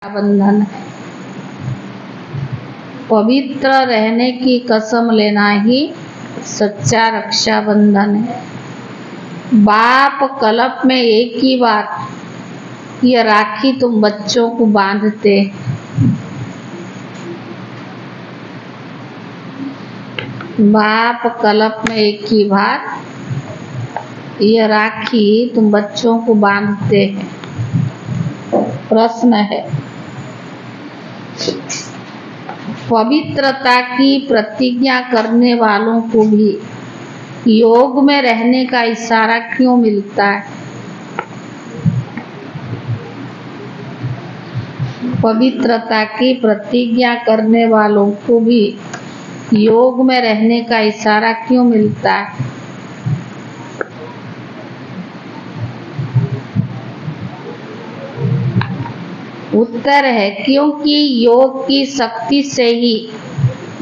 बंधन है। पवित्र रहने की कसम लेना ही सच्चा रक्षाबंधन है। बाप कल्प में एक ही बार यह राखी तुम बच्चों को बांधते। बाप कल्प में एक ही बार यह राखी तुम बच्चों को बांधते हैं। प्रश्न है, पवित्रता की प्रतिज्ञा करने वालों को भी योग में रहने का इशारा क्यों मिलता है? पवित्रता की प्रतिज्ञा करने वालों को भी योग में रहने का इशारा क्यों मिलता है? उत्तर है, क्योंकि योग की शक्ति से ही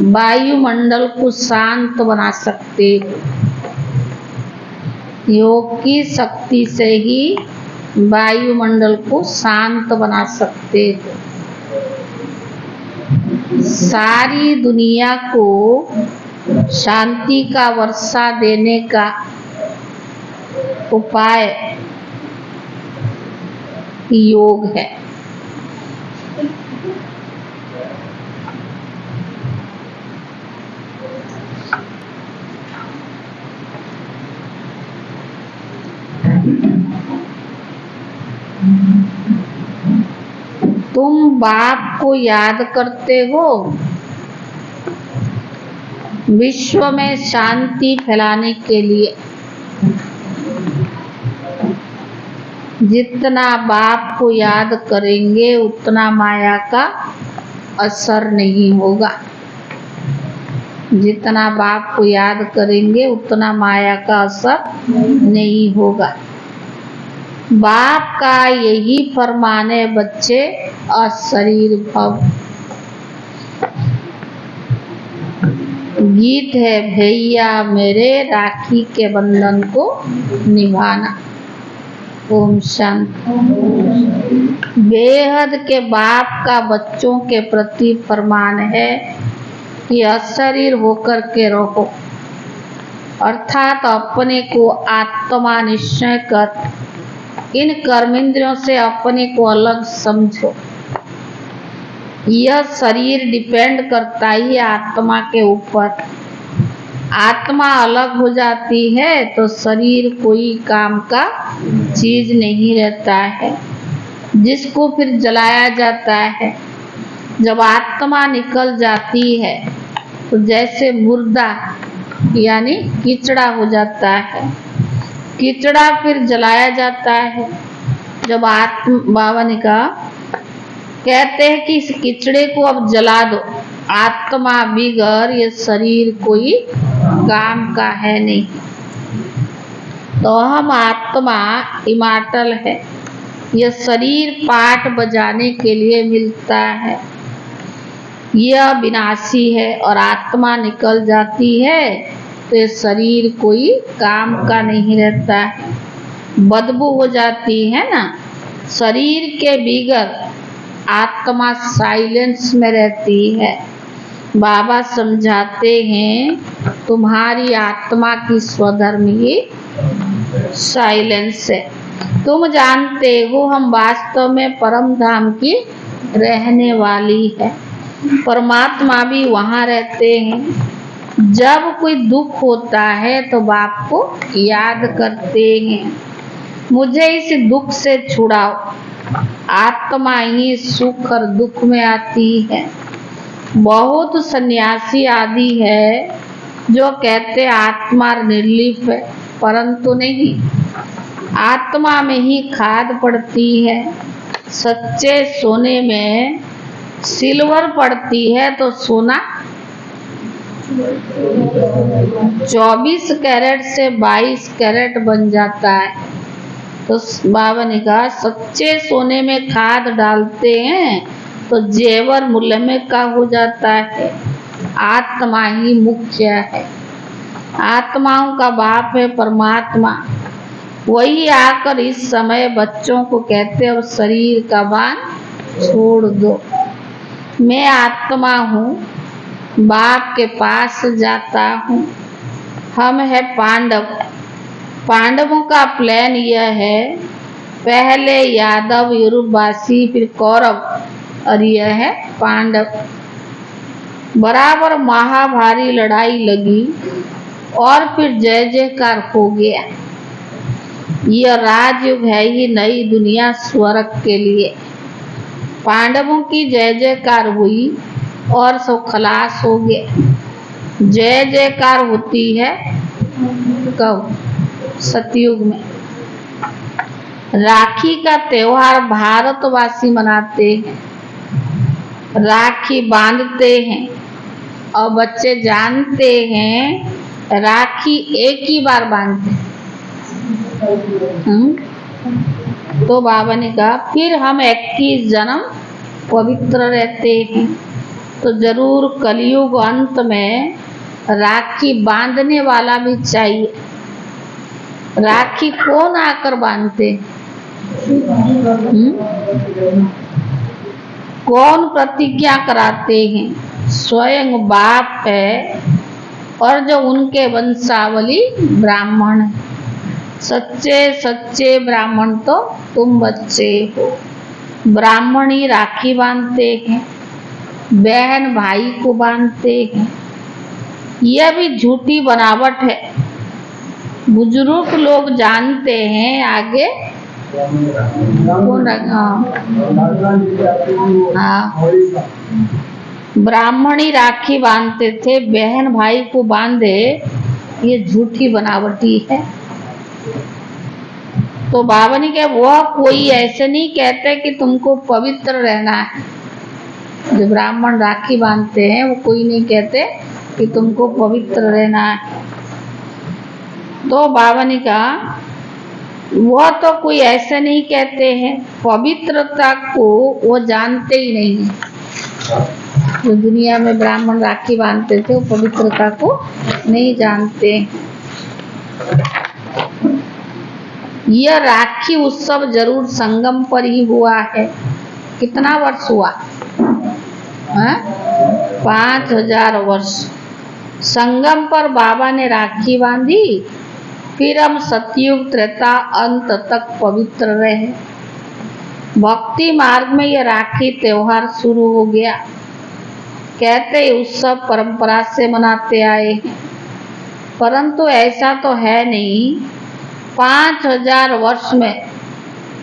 वायुमंडल को शांत बना सकते। योग की शक्ति से ही वायुमंडल को शांत बना सकते। सारी दुनिया को शांति का वर्षा देने का उपाय योग है। तुम बाप को याद करते हो विश्व में शांति फैलाने के लिए। जितना बाप को याद करेंगे उतना माया का असर नहीं होगा। जितना बाप को याद करेंगे उतना माया का असर नहीं होगा। बाप का यही फरमान है, बच्चे अशरीर भव। गीत है, भैया मेरे राखी के बंधन को निभाना। ओम शांति। बेहद के बाप का बच्चों के प्रति फरमान है कि अशरीर होकर के रहो, अर्थात अपने को आत्मा निश्चय कर इन कर्मेंद्रियों से अपने को अलग समझो। यह शरीर डिपेंड करता ही आत्मा के ऊपर। आत्मा अलग हो जाती है तो शरीर कोई काम का चीज नहीं रहता है, जिसको फिर जलाया जाता है। जब आत्मा निकल जाती है तो जैसे मुर्दा यानी कीचड़ा हो जाता है। कीचड़ा फिर जलाया जाता है। जब बाबा ने कहा, कहते हैं कि इस कीचड़े को अब जला दो, आत्मा बिगर ये शरीर कोई काम का है नहीं। तो हम आत्मा इमॉर्टल है। यह शरीर पाठ बजाने के लिए मिलता है। यह विनाशी है और आत्मा निकल जाती है तो ये शरीर कोई काम का नहीं रहता है, बदबू हो जाती है ना। शरीर के बिगर आत्मा साइलेंस में रहती है। बाबा समझाते हैं, तुम्हारी आत्मा की स्वधर्म ही साइलेंस है। तुम जानते हो हम वास्तव में परम धाम की रहने वाली है। परमात्मा भी वहाँ रहते हैं। जब कोई दुख होता है तो बाप को याद करते हैं, मुझे इस दुख से छुड़ाओ। आत्मा ही सुख और दुख में आती है। बहुत सन्यासी आदि है जो कहते आत्मा निर्लिप्त है, परंतु नहीं, आत्मा में ही खाद पड़ती है। सच्चे सोने में सिल्वर पड़ती है तो सोना 24 कैरेट से 22 कैरेट बन जाता है। तो बाबा ने कहा, सच्चे सोने में खाद डालते हैं तो जेवर मूल्य में का हो जाता है। आत्मा ही मुख्य है। आत्माओं का बाप है परमात्मा। वही आकर इस समय बच्चों को कहते अब शरीर का बांध छोड़ दो। मैं आत्मा हूँ, बाप के पास जाता हूँ। हम है पांडव। पांडवों का प्लान यह है, पहले यादव यूरोपवासी, फिर कौरव, और यह है पांडव। बराबर महाभारी लड़ाई लगी और फिर जय जयकार हो गया। यह राजयुग है ही नई दुनिया स्वर्ग के लिए। पांडवों की जय जयकार हुई और सब खलास हो गए। जय जयकार होती है कब? सतयुग में। राखी का त्योहार भारतवासी मनाते हैं, राखी बांधते हैं और बच्चे जानते हैं राखी एक ही बार बांधते हैं। तो बाबा ने कहा फिर हम 21 जन्म पवित्र रहते हैं, तो जरूर कलयुग अंत में राखी बांधने वाला भी चाहिए। राखी कौन आकर बांधते? कौन प्रतिज्ञा कराते हैं? स्वयं बाप है, और जो उनके वंशावली ब्राह्मण है। सच्चे सच्चे ब्राह्मण तो तुम बच्चे हो। ब्राह्मण ही राखी बांधते हैं, बहन भाई को बांधते हैं। यह भी झूठी बनावट है। बुजुर्ग लोग जानते हैं आगे कौन? हाँ, ब्राह्मण ही राखी बांधते थे, बहन भाई को बांधे, ये झूठी बनावटी है। तो बाबा ने कहा वह कोई ऐसे नहीं कहते कि तुमको पवित्र रहना है। जो ब्राह्मण राखी बांधते हैं वो कोई नहीं कहते कि तुमको पवित्र रहना है। तो बाबा ने कहा वह तो कोई ऐसे नहीं कहते हैं, पवित्रता को वो जानते ही नहीं है। जो दुनिया में ब्राह्मण राखी बांधते थे वो पवित्रता को नहीं जानते। यह राखी उत्सव जरूर संगम पर ही हुआ है। कितना वर्ष हुआ? 5000 वर्ष। संगम पर बाबा ने राखी बांधी, फिर हम सतयुग त्रेता अंत तक पवित्र रहे। भक्ति मार्ग में यह राखी त्योहार शुरू हो गया। कहते उत्सव परंपरा से मनाते आए हैं, परंतु ऐसा तो है नहीं। 5000 वर्ष में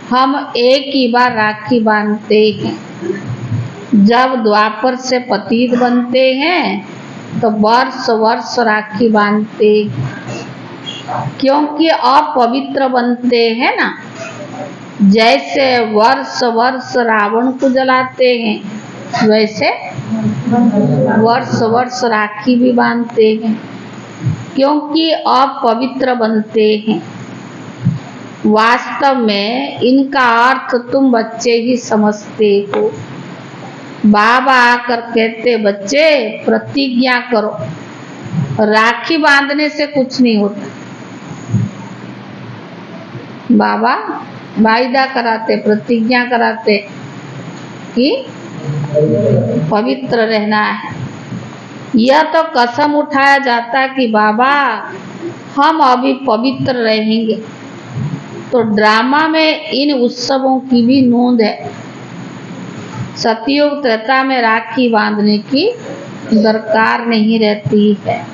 हम एक ही बार राखी बांधते हैं। जब द्वापर से पतित बनते हैं तो वर्ष वर्ष राखी बांधते हैं, क्योंकि अपवित्र बनते हैं ना। जैसे वर्ष वर्ष रावण को जलाते हैं, वैसे वर्ष वर्ष राखी भी बांधते हैं, क्योंकि अपवित्र बनते हैं। वास्तव में इनका अर्थ तुम बच्चे ही समझते हो। बाबा आकर कहते बच्चे प्रतिज्ञा करो। राखी बांधने से कुछ नहीं होता। बाबा वायदा कराते, प्रतिज्ञा कराते कि पवित्र रहना है। यह तो कसम उठाया जाता कि बाबा हम अभी पवित्र रहेंगे। तो ड्रामा में इन उत्सवों की भी नोंद है। सतयुग त्रेता में राखी बांधने की दरकार नहीं रहती है।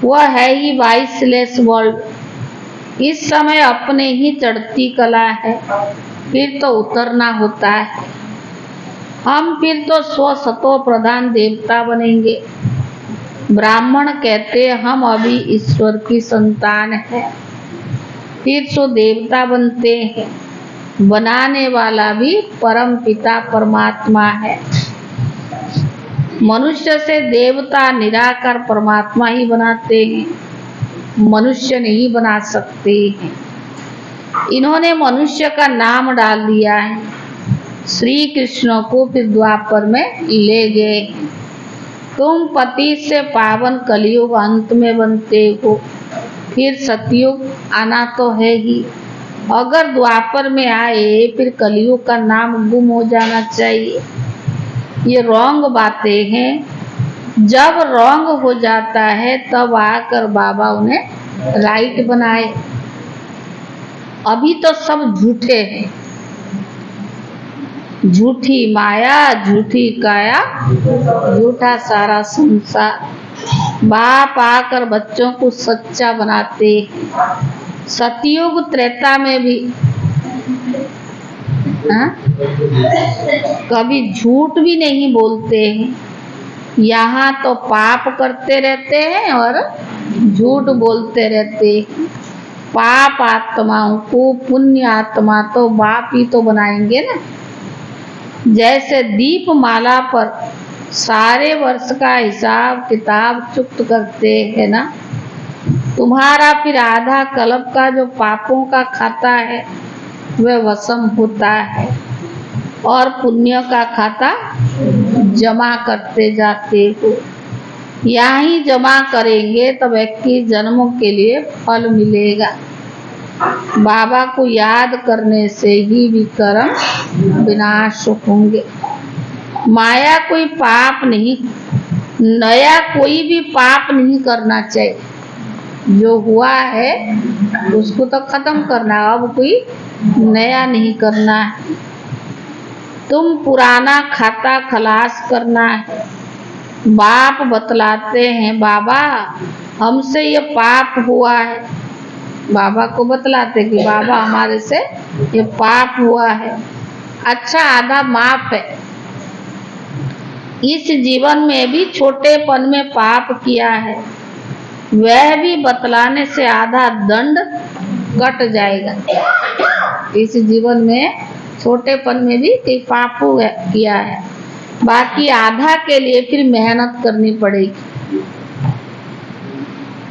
वह है ही वाइसलेस वर्ल्ड। इस समय अपने ही चढ़ती कला है, फिर तो उतरना होता है। हम फिर तो स्वसतो प्रधान देवता बनेंगे। ब्राह्मण कहते हम अभी ईश्वर की संतान है, फिर तो देवता बनते हैं। बनाने वाला भी परम पिता परमात्मा है। मनुष्य से देवता निराकार परमात्मा ही बनाते हैं, मनुष्य नहीं बना सकते हैं। इन्होंने मनुष्य का नाम डाल दिया है। श्री कृष्ण को फिर द्वापर में ले गए। तुम पति से पावन कलयुग अंत में बनते हो, फिर सतयुग आना तो है ही। अगर द्वापर में आए फिर कलयुग का नाम गुम हो जाना चाहिए। ये रॉन्ग बातें हैं। जब रॉन्ग हो जाता है तब आकर बाबा उन्हें राइट बनाए। अभी तो सब झूठे हैं, झूठी माया, झूठी काया, झूठा सारा संसार। बाप आकर बच्चों को सच्चा बनाते। सतयुग त्रेता में भी कभी झूठ भी नहीं बोलते हैं। यहाँ तो पाप करते रहते हैं और झूठ बोलते रहते हैं। पाप आत्माओं को पुण्य आत्मा तो बाप ही तो बनाएंगे ना। जैसे दीप माला पर सारे वर्ष का हिसाब किताब चुक्त करते हैं ना, तुम्हारा फिर आधा कल्प का जो पापों का खाता है वह वसम होता है और पुण्य का खाता जमा करते जाते हो। यहाँ ही जमा करेंगे तब 21 जन्मों के लिए फल मिलेगा। बाबा को याद करने से ही विकर्म विनाश होंगे। माया कोई पाप नहीं, नया कोई भी पाप नहीं करना चाहिए। जो हुआ है उसको तो खत्म करना, अब कोई नया नहीं करना है। तुम पुराना खाता खलास करना है। बाप बतलाते हैं, बाबा हमसे ये पाप हुआ है। बाबा को बतलाते कि बाबा हमारे से ये पाप हुआ है। अच्छा, आधा माफ है। इस जीवन में भी छोटेपन में पाप किया है, वह भी बतलाने से आधा दंड कट जाएगा। इस जीवन में छोटेपन में भी कई पाप किया है, बाकी आधा के लिए फिर मेहनत करनी पड़ेगी।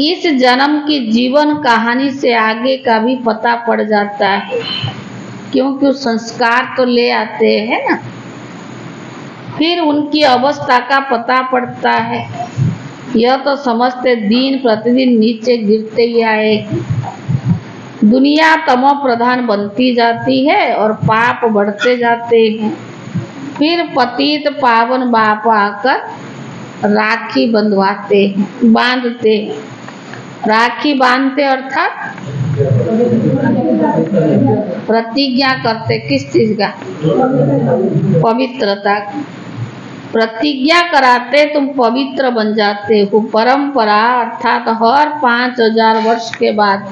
इस जन्म की जीवन कहानी से आगे का भी पता पड़ जाता है, क्योंकि संस्कार तो ले आते हैं ना। फिर उनकी अवस्था का पता पड़ता है। यह तो समझते दिन प्रतिदिन नीचे गिरते ही आए। दुनिया तमो प्रधान बनती जाती है और पाप बढ़ते जाते हैं। फिर पतित पावन बाप आकर राखी बंधवाते हैं, बांधते हैं। राखी बांधते अर्थात प्रतिज्ञा करते। किस चीज का? पवित्रता। प्रतिज्ञा कराते, तुम पवित्र बन जाते हो। परंपरा अर्थात हर 5000 वर्ष के बाद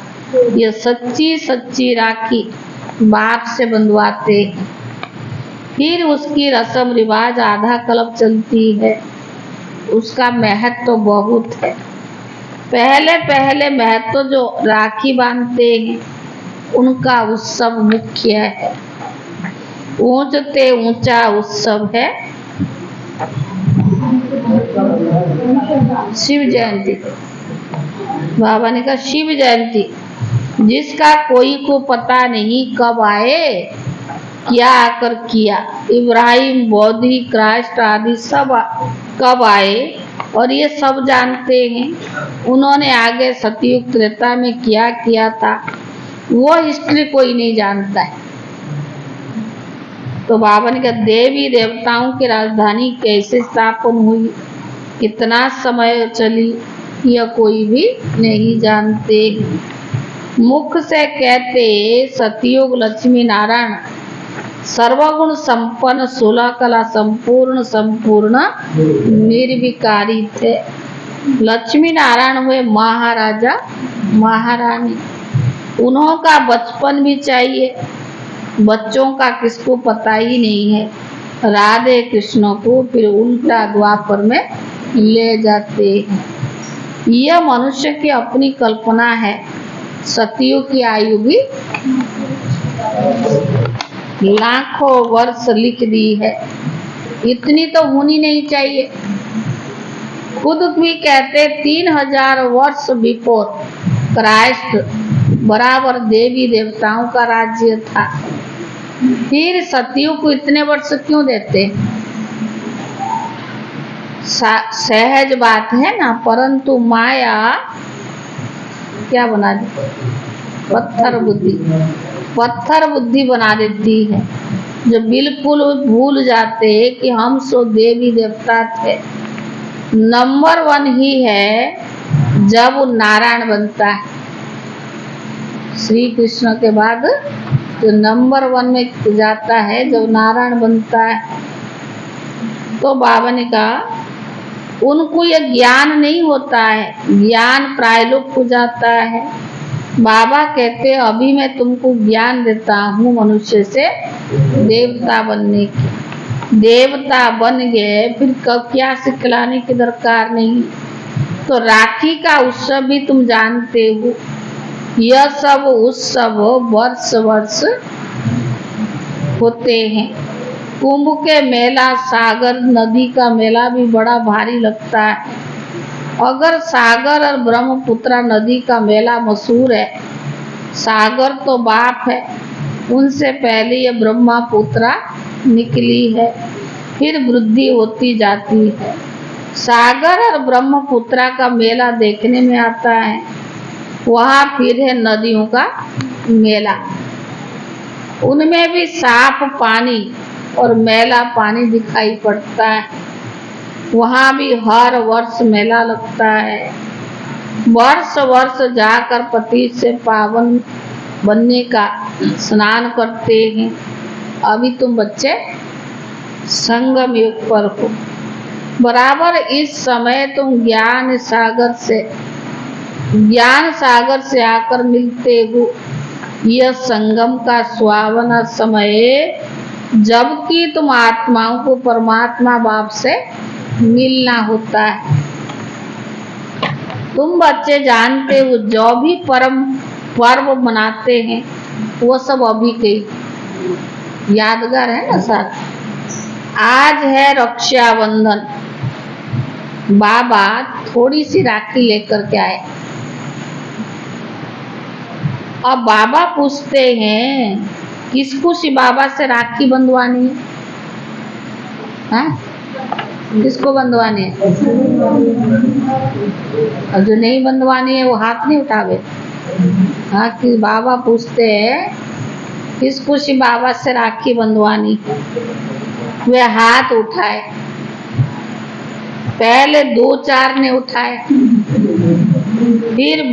ये सच्ची सच्ची राखी बाप से बंधवाते हैं। फिर उसकी रस्म रिवाज आधा कल्प चलती है। उसका महत्व तो बहुत है। पहले महत्व जो राखी बांधते हैं उनका उत्सव मुख्य है। ऊंचते ऊंचा उत्सव है शिव जयंती। बाबा ने कहा शिव जयंती, जिसका कोई को पता नहीं कब आए, क्या आकर किया। इब्राहिम, बौद्धि, क्राइस्ट आदि सब कब आए और ये सब जानते हैं। उन्होंने आगे सतयुग त्रेता में क्या किया था वो हिस्ट्री कोई नहीं जानता है। तो बाबा ने कहा देवी देवताओं की राजधानी कैसे स्थापन हुई, कितना समय चली, यह कोई भी नहीं जानते। मुख से कहते सतयुग लक्ष्मी नारायण सर्वगुण संपन्न 16 कला संपूर्ण निर्विकारी थे। लक्ष्मी नारायण हुए महाराजा महारानी। उन्हों का बचपन भी चाहिए, बच्चों का किसको पता ही नहीं है। राधे कृष्ण को फिर उल्टा द्वापर में ले जाते हैं। यह मनुष्य की अपनी कल्पना है। सतयुग की आयु भी लाखों वर्ष लिख दी है, इतनी तो होनी नहीं चाहिए। खुद भी कहते 3000 वर्ष बिफोर क्राइस्ट बराबर देवी देवताओं का राज्य था। फिर सतयुग को इतने वर्ष क्यों देते? सहज बात है ना, परंतु माया क्या बना दी? पत्थर बुद्धि। पत्थर बुद्धि बना देती है, जो बिल्कुल भूल जाते हैं कि हम सो देवी देवता थे। नंबर 1 ही है जब वो नारायण बनता है। श्री कृष्ण के बाद जो नंबर 1 में जाता है जब नारायण बनता है, तो बाबा ने कहा उनको ये ज्ञान नहीं होता है, ज्ञान प्रायलोक हो जाता है। बाबा कहते अभी मैं तुमको ज्ञान देता हूँ मनुष्य से देवता बनने की। देवता बन गए फिर कब क्या सिखलाने की दरकार नहीं। तो राखी का उत्सव भी तुम जानते हो, यह सब उत्सव वर्ष वर्ष होते हैं। कुंभ के मेला, सागर नदी का मेला भी बड़ा भारी लगता है। अगर सागर और ब्रह्मपुत्रा नदी का मेला मशहूर है, सागर तो बाप है, उनसे पहले ये ब्रह्मपुत्रा निकली है, फिर वृद्धि होती जाती है। सागर और ब्रह्मपुत्रा का मेला देखने में आता है, वहाँ फिर है नदियों का मेला। उनमें भी साफ पानी और मैला पानी दिखाई पड़ता है। वहाँ भी हर वर्ष मेला लगता है। वर्ष वर्ष जाकर पति से पावन बनने का स्नान करते हैं। अभी तुम बच्चे संगम युग पर हो। बराबर इस समय तुम ज्ञान सागर से आकर मिलते हो। यह संगम का सुहावना समय, जबकि तुम आत्माओं को परमात्मा बाप से मिलना होता है। तुम बच्चे जानते हो जो भी परम पर्व मनाते हैं वो सब अभी के यादगार है ना सर। आज है रक्षाबंधन, बाबा थोड़ी सी राखी लेकर के आए। अब बाबा पूछते हैं किसको सी बाबा से राखी बंधवानी है? हाँ? किसको बंधवानी है? और जो नहीं बंधवानी है वो हाथ नहीं उठावे। हाँ, कि बाबा पूछते हैं किसको सी बाबा से राखी बंधवानी है? वे हाथ उठाए। पहले 2-4 ने उठाए, फिर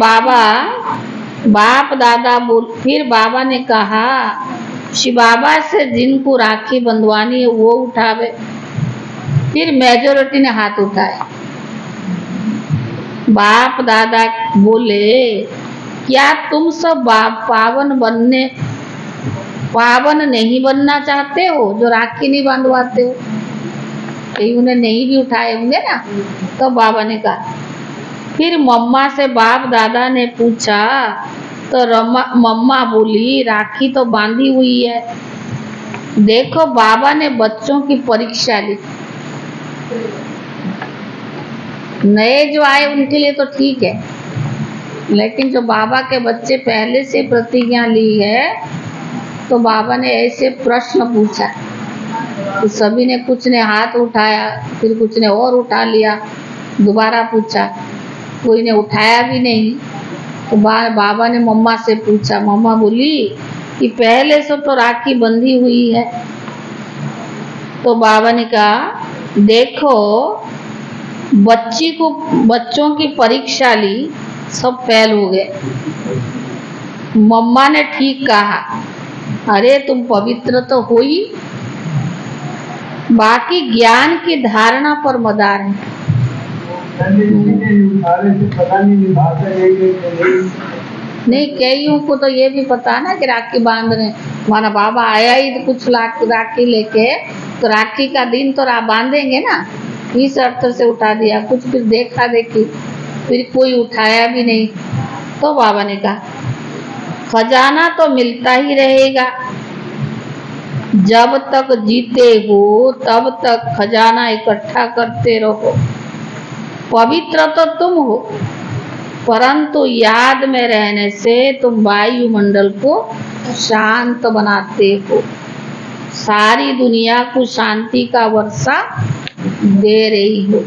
बाप दादा फिर बाबा ने कहा शिव बाबा से जिनको राखी बंधवानी है वो उठावे। फिर मेजोरिटी ने हाथ उठाए। बाप दादा बोले क्या तुम सब पावन नहीं बनना चाहते हो जो राखी नहीं बांधवाते हो? कहीं उन्हें नहीं भी उठाए होंगे ना। तो बाबा ने कहा, फिर मम्मा से बाप दादा ने पूछा तो मम्मा बोली राखी तो बांधी हुई है। देखो बाबा ने बच्चों की परीक्षा ली। नए जो आए उनके लिए तो ठीक है, लेकिन जो बाबा के बच्चे पहले से प्रतिज्ञा ली है तो बाबा ने ऐसे प्रश्न पूछा। तो सभी ने, कुछ ने हाथ उठाया, फिर कुछ ने और उठा लिया, दोबारा पूछा, कोई ने उठाया भी नहीं। तो बाबा ने मम्मा से पूछा। मम्मा बोली कि पहले से तो राखी बंधी हुई है। तो बाबा ने कहा देखो बच्चों की परीक्षा ली, सब फेल हो गए। मम्मा ने ठीक कहा, अरे तुम पवित्र तो हो ही, बाकी ज्ञान की धारणा पर मदार है। नहीं, कईयों को तो ये भी पता ना कि राखी बांध रहे। हमारा बाबा आया ही तो कुछ राखी लेके, तो राखी का दिन तो बांधेंगे ना, इस अर्थ से उठा दिया। कुछ फिर देखा देखी, फिर कोई उठाया भी नहीं। तो बाबा ने कहा खजाना तो मिलता ही रहेगा, जब तक जीते हो तब तक खजाना इकट्ठा करते रहो। पवित्र तो तुम हो, परंतु याद में रहने से तुम वायुमंडल को शांत बनाते हो। सारी दुनिया को शांति का वर्षा दे रही हो।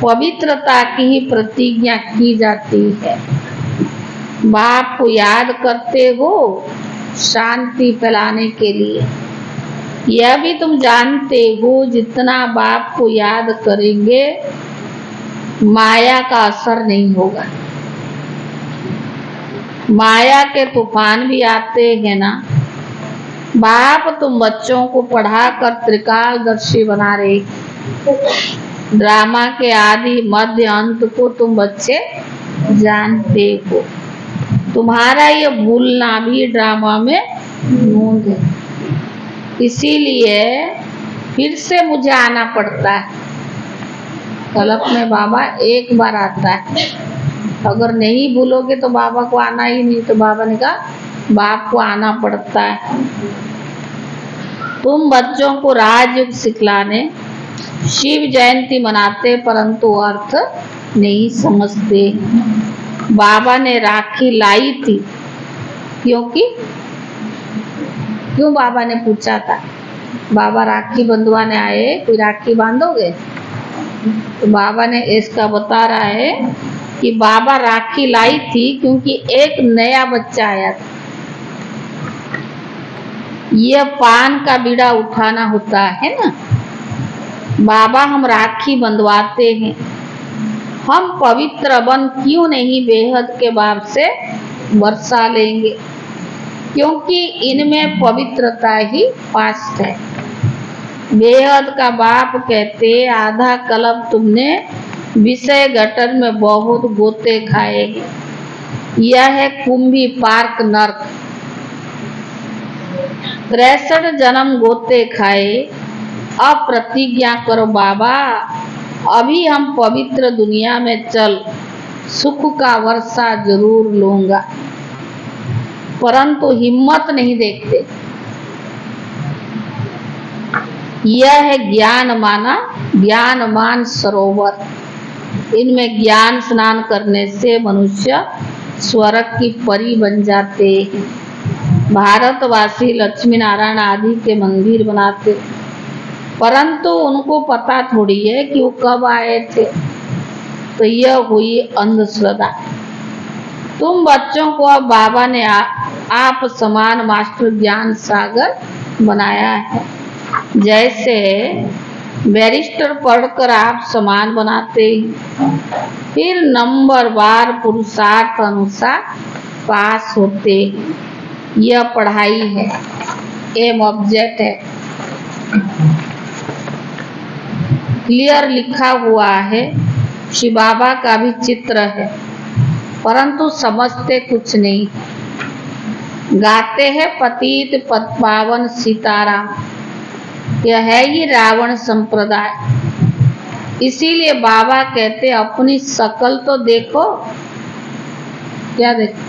पवित्रता की ही प्रतिज्ञा की जाती है। बाप को याद करते हो, शांति फैलाने के लिए। यह भी तुम जानते हो जितना बाप को याद करेंगे माया का असर नहीं होगा। माया के तूफान भी आते हैं ना। बाप तुम बच्चों को पढ़ाकर त्रिकालदर्शी बना रहे। ड्रामा के आदि मध्य अंत को तुम बच्चे जानते हो। तुम्हारा ये भूलना भी ड्रामा में नूंद है। इसीलिए फिर से मुझे आना पड़ता है। कल्प में बाबा एक बार आता है। अगर नहीं भूलोगे तो बाबा को आना ही नहीं। तो बाबा ने कहा बाप को आना पड़ता है। तुम बच्चों को राजयोग सिखलाने शिव जयंती मनाते परंतु अर्थ नहीं समझते। बाबा ने राखी लाई थी क्योंकि क्यों बाबा ने पूछा था। बाबा राखी बंधवाने आए, कोई राखी बांधोगे? तो बाबा ने इसका बता रहा है कि बाबा राखी लाई थी क्योंकि एक नया बच्चा आया था। यह पान का बीड़ा उठाना होता है ना। बाबा हम राखी बंधवाते हैं। हम पवित्र बन क्यों नहीं बेहद के बाप से वर्षा लेंगे, क्योंकि इनमें पवित्रता ही पास्ट है। बेहद का बाप कहते आधा कल्प तुमने विषय गटर में बहुत गोते खाए। यह है कुंभी पार्क नर्क। 63 जन्म गोते खाए। अब प्रतिज्ञा करो बाबा अभी हम पवित्र दुनिया में चल सुख का वर्षा जरूर लूंगा, परंतु हिम्मत नहीं देखते। यह है ज्ञानमान सरोवर। इनमें ज्ञान स्नान करने से मनुष्य स्वर्ग की परी बन जाते हैं। भारतवासी लक्ष्मी नारायण आदि के मंदिर बनाते, परंतु उनको पता थोड़ी है कि वो कब आए थे। तो यह हुई अंधश्रद्धा। तुम बच्चों को अब बाबा ने आप समान मास्टर ज्ञान सागर बनाया है। जैसे बैरिस्टर पढ़कर आप समान बनाते हैं, फिर नंबर बार पुरुषार्थ अनुसार पास होते हैं। यह पढ़ाई है, एम ऑब्जेक्ट है। क्लियर लिखा हुआ है। शिव बाबा का भी चित्र है, परंतु समझते कुछ नहीं। गाते हैं पतित पद पावन सीताराम। यह है ही रावण संप्रदाय। इसीलिए बाबा कहते अपनी शकल तो देखो। क्या देखो?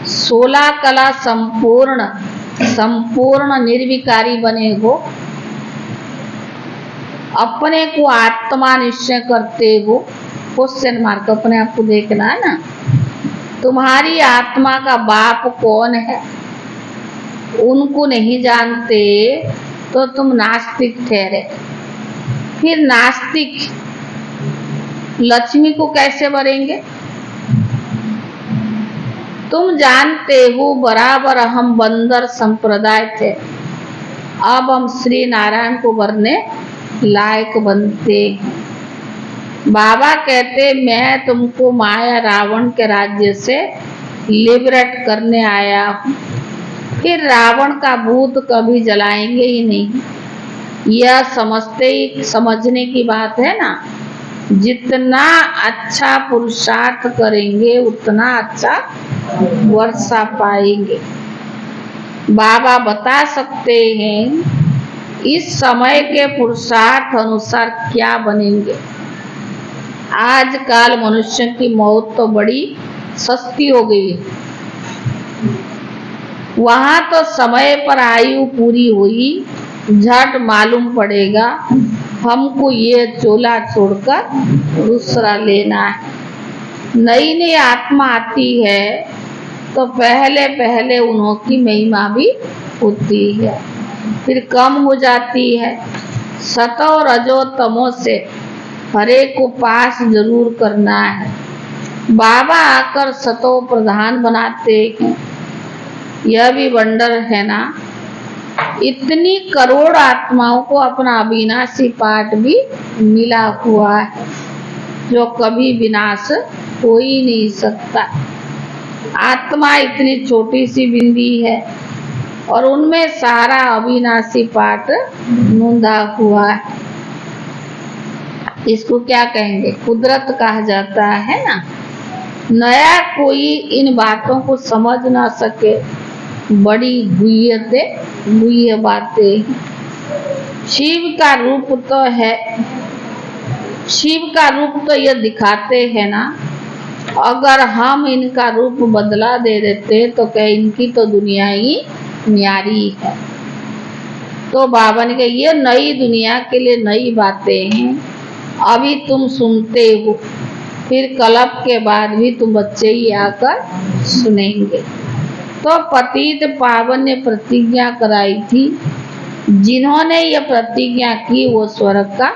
16 कला संपूर्ण निर्विकारी बने हो। अपने को आत्मा निश्चय करते हो। क्वेश्चन मार्क अपने आप को देखना है ना। तुम्हारी आत्मा का बाप कौन है उनको नहीं जानते तो तुम नास्तिक ठहरे। फिर नास्तिक लक्ष्मी को कैसे भरेंगे? तुम जानते हो बराबर हम बंदर संप्रदाय थे, अब हम श्री नारायण को भरने लायक बनते हैं। बाबा कहते मैं तुमको माया रावण के राज्य से लिबरेट करने आया हूँ। फिर रावण का भूत कभी जलाएंगे ही नहीं। यह समझने की बात है ना। जितना अच्छा पुरुषार्थ करेंगे उतना अच्छा वर्षा पाएंगे। बाबा बता सकते हैं इस समय के पुरुषार्थ अनुसार क्या बनेंगे। आजकल मनुष्य की मौत तो बड़ी सस्ती हो गई है। वहां तो समय पर आयु पूरी हुई झट मालूम पड़ेगा हमको ये चोला छोड़कर दूसरा लेना है। नई नई आत्मा आती है तो पहले पहले उनकी महिमा भी होती है, फिर कम हो जाती है। सतो रजो तमो से हरे को पास जरूर करना है। बाबा आकर सतो प्रधान बनाते हैं। यह भी वंडर है ना। इतनी करोड़ आत्माओं को अपना अविनाशी पाठ भी मिला हुआ है जो कभी विनाश हो ही नहीं सकता। आत्मा इतनी छोटी सी बिंदी है और उनमें सारा अविनाशी पाठ नूंदा हुआ है। इसको क्या कहेंगे? कुदरत कहा जाता है ना। नया कोई इन बातों को समझ ना सके, बड़ी गुह्य बातें। शिव का रूप तो है, शिव का रूप तो ये दिखाते हैं ना। अगर हम इनका रूप बदला दे देते तो क्या इनकी तो दुनिया ही न्यारी है। तो बाबा ने कहा ये नई दुनिया के लिए नई बातें हैं, अभी तुम सुनते हो, फिर कल्प के बाद भी तुम बच्चे ही आकर सुनेंगे। तो पतित पावन ने प्रतिज्ञा कराई थी, जिन्होंने ये प्रतिज्ञा की वो स्वर्ग का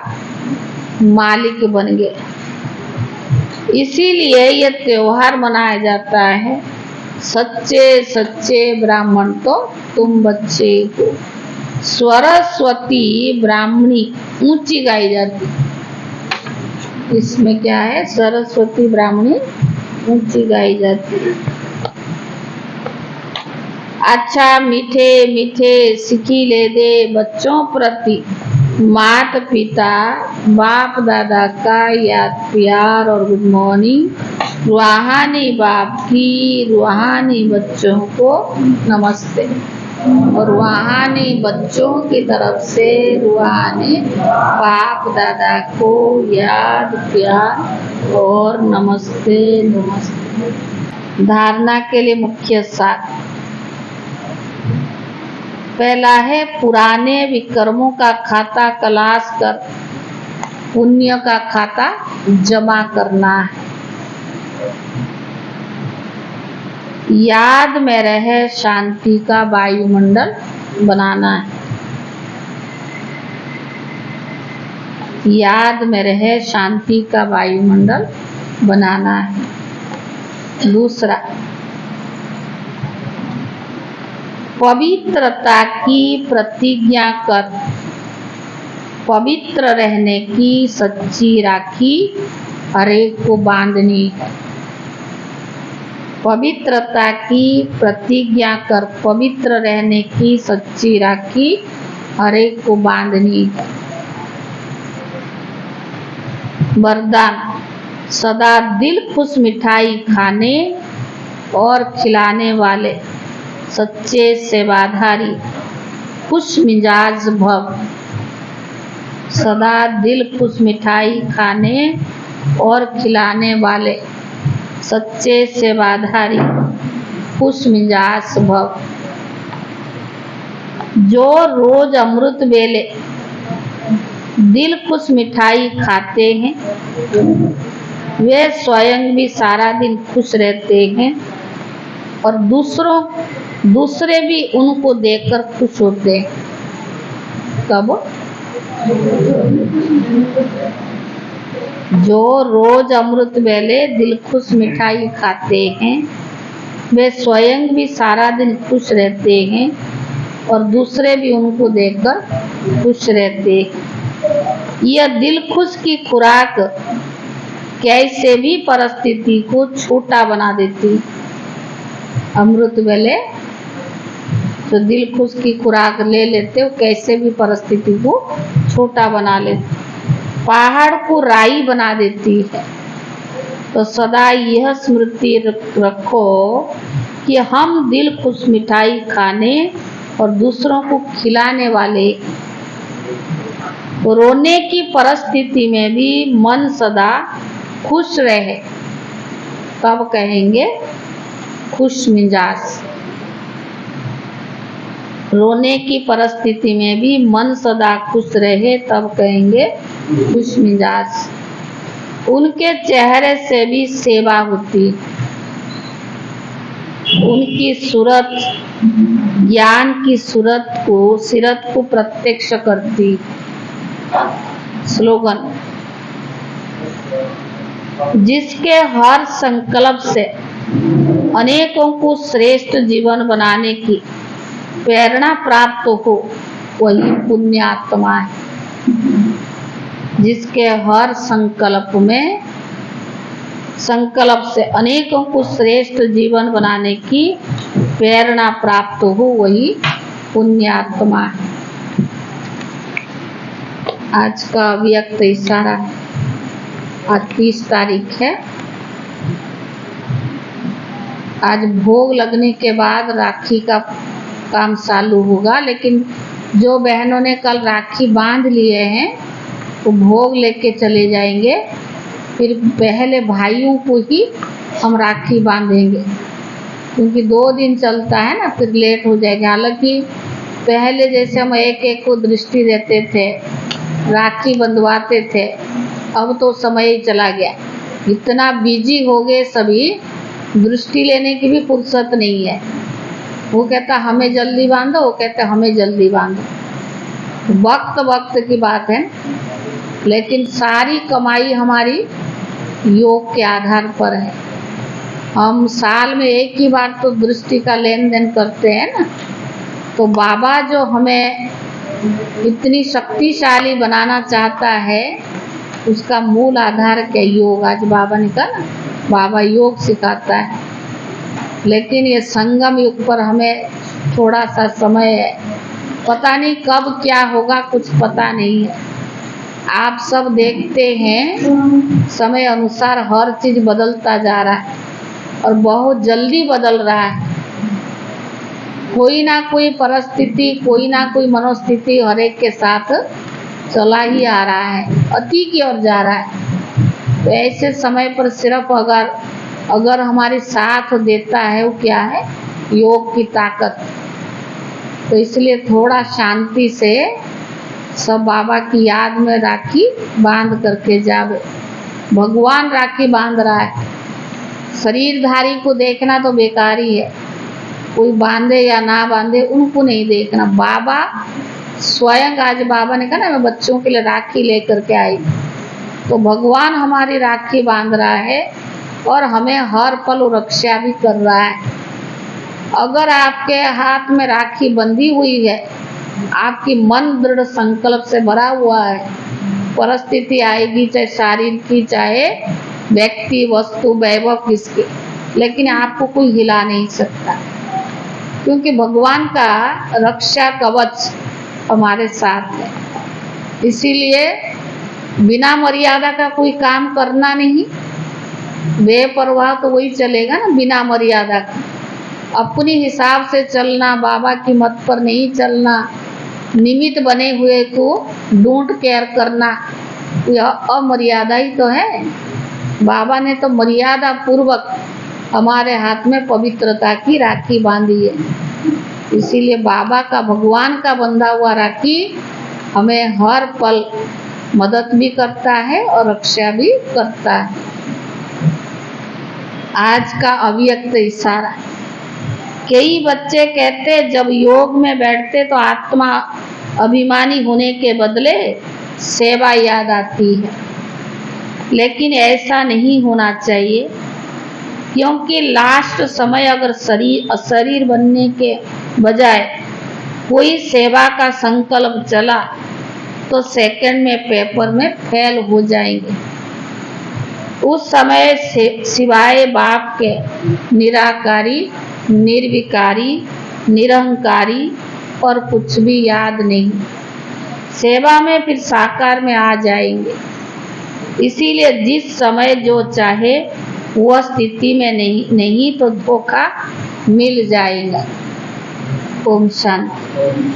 मालिक बन गए। इसीलिए ये त्योहार मनाया जाता है। सच्चे सच्चे ब्राह्मण तो तुम बच्चे हो। सरस्वती ब्राह्मणी ऊंची गाई जाती। इसमें क्या है? सरस्वती ब्राह्मणी ऊंची गाई जाती। अच्छा मीठे मीठे सिकीले दे बच्चों प्रति माता पिता बाप दादा का याद प्यार और गुड मॉर्निंग। रूहानी बाप की रूहानी बच्चों को नमस्ते और रूहानी बच्चों की तरफ से रूहानी बाप दादा को याद प्यार और नमस्ते नमस्ते। धारणा के लिए मुख्य सार। पहला है पुराने विकर्मों का खाता तलाश कर पुण्य का खाता जमा करना है। याद में रहे शांति का वायुमंडल बनाना है। याद में रहे शांति का वायुमंडल बनाना है। दूसरा, पवित्रता की प्रतिज्ञा कर पवित्र रहने की सच्ची राखी हरेक को बांधनी है। पवित्रता की प्रतिज्ञा कर पवित्र रहने की सच्ची राखी हरेक को बांधनी है। वरदान, सदा दिल खुश मिठाई खाने और खिलाने वाले सच्चे सेवाधारी खुश मिजाज भव। सदा दिल खुश मिठाई खाने और खिलाने वाले सच्चे सेवाधारी खुश मिजाज भव। जो रोज अमृत वेले दिल खुश मिठाई खाते हैं वे स्वयं भी सारा दिन खुश रहते हैं और दूसरे भी उनको देखकर खुश होते हैं। कब? जो रोज अमृत वेले दिल खुश मिठाई खाते हैं वे स्वयं भी सारा दिन खुश रहते हैं और दूसरे भी उनको देखकर खुश रहते हैं। यह दिल खुश की खुराक कैसे भी परिस्थिति को छोटा बना देती। अमृत वेले तो दिल खुश की खुराक ले लेते हो, कैसे भी परिस्थिति को छोटा बना लेते। पहाड़ को राई बना देती है। तो सदा यह स्मृति रखो कि हम दिल खुश मिठाई खाने और दूसरों को खिलाने वाले। रोने की परिस्थिति में भी मन सदा खुश रहे तब कहेंगे खुश मिजाज। रोने की परिस्थिति में भी मन सदा खुश रहे तब कहेंगे खुश मिजाज। उनके चेहरे से भी सेवा होती। उनकी सूरत ज्ञान की सीरत को प्रत्यक्ष करती। स्लोगन, जिसके हर संकल्प से अनेकों को श्रेष्ठ जीवन बनाने की प्रेरणा प्राप्त हो, वही पुण्य आत्मा है। जिसके हर संकल्प से अनेकों को श्रेष्ठ जीवन बनाने की प्रेरणा प्राप्त हो, वही पुण्य आत्मा है। आज का अव्यक्त इशारा है। आज 30 तारीख है। आज भोग लगने के बाद राखी का काम चालू होगा, लेकिन जो बहनों ने कल राखी बांध लिए हैं वो भोग लेके चले जाएंगे। फिर पहले भाइयों को ही हम राखी बांधेंगे, क्योंकि 2 दिन चलता है ना, फिर लेट हो जाएगा। हालांकि पहले जैसे हम एक एक को दृष्टि देते थे, राखी बंधवाते थे, अब तो समय ही चला गया। इतना बिजी हो गए सभी, दृष्टि लेने की भी फुर्सत नहीं है। वो कहता हमें जल्दी बांधो, वो कहता हमें जल्दी बांधो। वक्त की बात है, लेकिन सारी कमाई हमारी योग के आधार पर है। हम साल में एक ही बार तो दृष्टि का लेन देन करते हैं ना, तो बाबा जो हमें इतनी शक्तिशाली बनाना चाहता है, उसका मूल आधार क्या? योग। आज बाबा ने कहा ना, बाबा योग सिखाता है। लेकिन ये संगम युग पर हमें थोड़ा सा समय है, पता नहीं कब क्या होगा, कुछ पता नहीं है। आप सब देखते हैं समय अनुसार हर चीज बदलता जा रहा है और बहुत जल्दी बदल रहा है। कोई ना कोई परिस्थिति, कोई ना कोई मनोस्थिति हर एक के साथ चला ही आ रहा है, अति की ओर जा रहा है। तो ऐसे समय पर सिर्फ अगर हमारे साथ देता है, वो क्या है? योग की ताकत। तो इसलिए थोड़ा शांति से सब बाबा की याद में राखी बांध करके जावे। भगवान राखी बांध रहा है, शरीरधारी को देखना तो बेकार ही है। कोई बांधे या ना बांधे उनको नहीं देखना। बाबा स्वयं, आज बाबा ने कहा ना मैं बच्चों के लिए राखी लेकर के आई, तो भगवान हमारी राखी बांध रहा है और हमें हर पल रक्षा भी कर रहा है। अगर आपके हाथ में राखी बंधी हुई है, आपकी मन दृढ़ संकल्प से भरा हुआ है, परिस्थिति आएगी चाहे शारीर की, चाहे व्यक्ति, वस्तु, वैभव किसकी, लेकिन आपको कोई हिला नहीं सकता, क्योंकि भगवान का रक्षा कवच हमारे साथ है। इसीलिए बिना मर्यादा का कोई काम करना नहीं। बेपरवाह तो वही चलेगा ना, बिना मर्यादा का। अपनी हिसाब से चलना, बाबा की मत पर नहीं चलना, निमित्त बने हुए को डोंट केयर करना, यह अमर्यादा ही तो है। बाबा ने तो मर्यादा पूर्वक हमारे हाथ में पवित्रता की राखी बांधी है। इसीलिए बाबा का, भगवान का बंधा हुआ राखी हमें हर पल मदद भी करता है और रक्षा भी करता है। आज का अव्यक्त इशारा। कई बच्चे कहते जब योग में बैठते तो आत्मा अभिमानी होने के बदले सेवा याद आती है, लेकिन ऐसा नहीं होना चाहिए, क्योंकि लास्ट समय अगर शरीर बनने के बजाय कोई सेवा का संकल्प चला तो सेकंड में पेपर में फेल हो जाएंगे। उस समय सिवाय बाप के निराकारी, निर्विकारी, निरहंकारी और कुछ भी याद नहीं। सेवा में फिर साकार में आ जाएंगे। इसीलिए जिस समय जो चाहे वह स्थिति में नहीं तो धोखा मिल जाएगा। ओम शांति।